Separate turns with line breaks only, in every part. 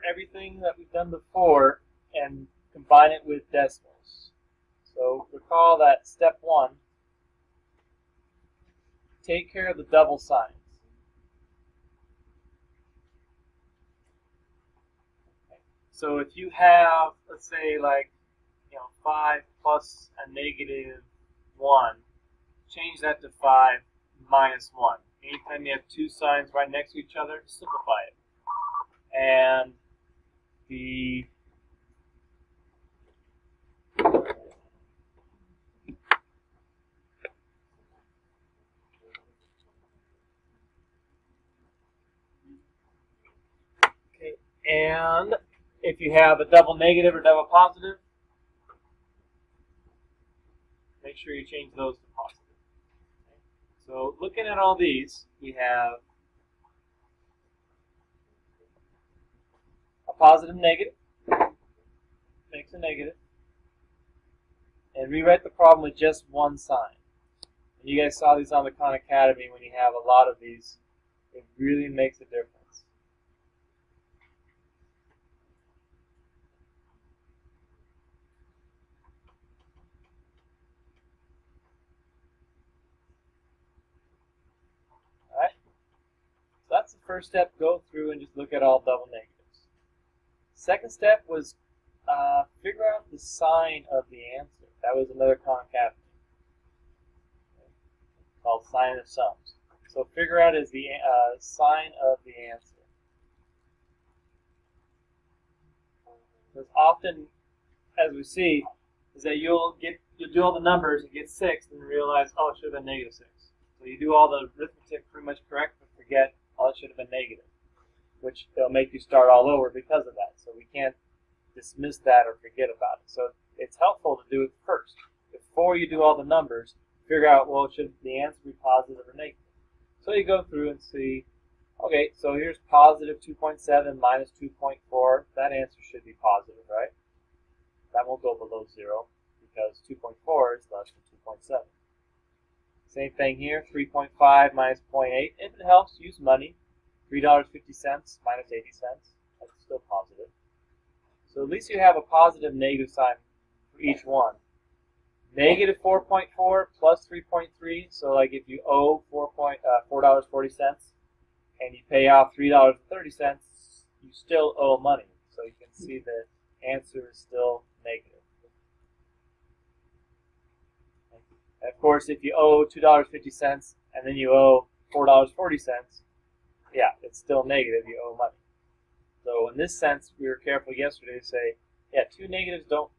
everything that we've done before and combine it with decimals. So recall that step 1, take care of the double signs. Okay. So if you have, let's say, like, 5 plus a negative 1, change that to 5 minus 1. Anytime you have two signs right next to each other, simplify it. And the and if you have a double negative or double positive, make sure you change those to positive. Okay. So looking at all these, we have a positive negative, makes a negative, and rewrite the problem with just one sign. And you guys saw these on the Khan Academy. When you have a lot of these, it really makes a difference. Alright? So that's the first step. Go through and just look at all double negatives. Second step was figure out the sign of the answer. That was another Khan Academy. Called sign of sums. So figure out is the sign of the answer. Because often, as we see, is that you'll do all the numbers and get 6 and realize, oh, it should have been negative 6. So you do all the arithmetic pretty much correct, but forget, oh, it should have been negative, which will make you start all over because of that. So we can't dismiss that or forget about it. So it's helpful to do it first. Before you do all the numbers, figure out, well, should the answer be positive or negative? So you go through and see, okay, so here's positive 2.7 minus 2.4. That answer should be positive, right? That won't go below 0 because 2.4 is less than 2.7. Same thing here, 3.5 minus 0.8. If it helps, use money. $3.50 minus 80 cents. That's still positive. So at least you have a positive negative sign for each one. Negative 4.4 plus 3.3. So like if you owe $4.40 and you pay off $3.30, you still owe money. So you can see the answer is still negative. And of course, if you owe $2.50 and then you owe $4.40, yeah, it's still negative. You owe money. So in this sense, we were careful yesterday to say, yeah, two negatives don't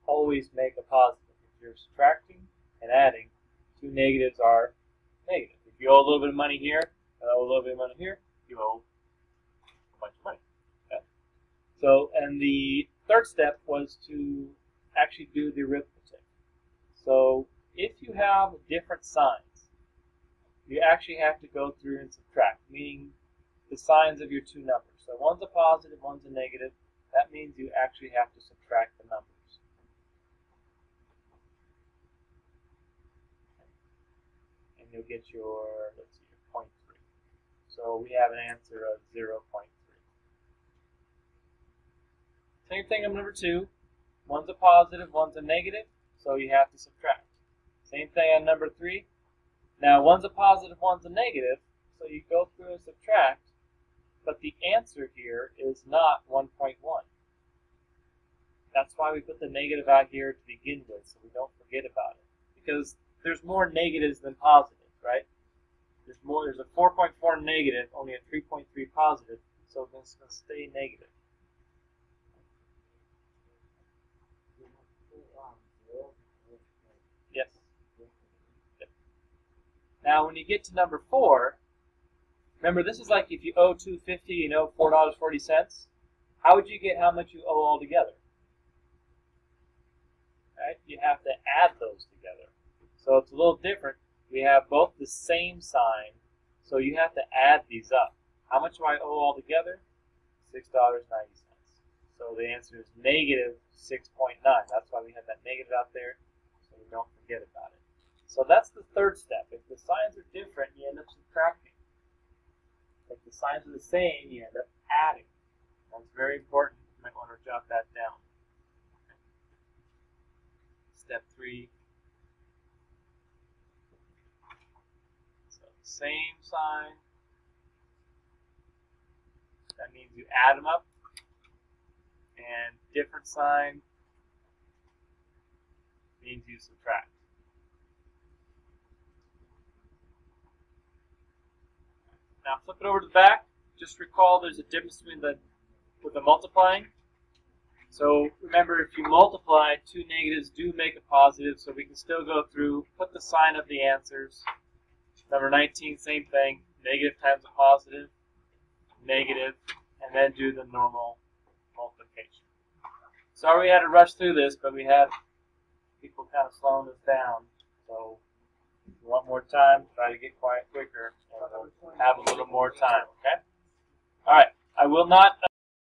always make a positive. If you're subtracting and adding, two negatives are negative. If you owe a little bit of money here, and owe a little bit of money here, you owe a bunch of money. Okay? So, and the third step was to actually do the arithmetic. So if you have different signs, you actually have to go through and subtract, meaning the signs of your two numbers. So one's a positive, one's a negative. That means you actually have to subtract the numbers. And you'll get your, let's see, your 0.3. So we have an answer of 0.3. Same thing on number 2. One's a positive, one's a negative, so you have to subtract. Same thing on number 3. Now one's a positive, one's a negative, so you go through and subtract, but the answer here is not 1.1. That's why we put the negative out here to begin with, so we don't forget about it. Because there's more negatives than positives, right? There's a 4.4 negative, only a 3.3 positive, so it's going to stay negative. Yes. Yep. Now, when you get to number 4, remember this is like if you owe $2.50, you know $4.40. How would you get how much you owe altogether? Right? You have to add those together. So it's a little different. We have both the same sign, so you have to add these up. How much do I owe altogether? $6.90. So the answer is negative 6.9. That's why we have that negative out there, so you don't forget about it. So that's the third step. If the signs are different, you end up subtracting. If the signs are the same, you end up adding. That's very important. You might want to jot that down. Step 3. So same sign. That means you add them up. And different sign means you subtract. Now flip it over to the back. Just recall there's a difference between with the multiplying. So remember, if you multiply, two negatives do make a positive, so we can still go through, put the sign of the answers. Number 19, same thing, negative times a positive, negative, and then do the normal multiplication. Sorry we had to rush through this, but we had people kind of slowing us down. So if you want more time, try to get quiet quicker and have a little more time, okay? All right, I will not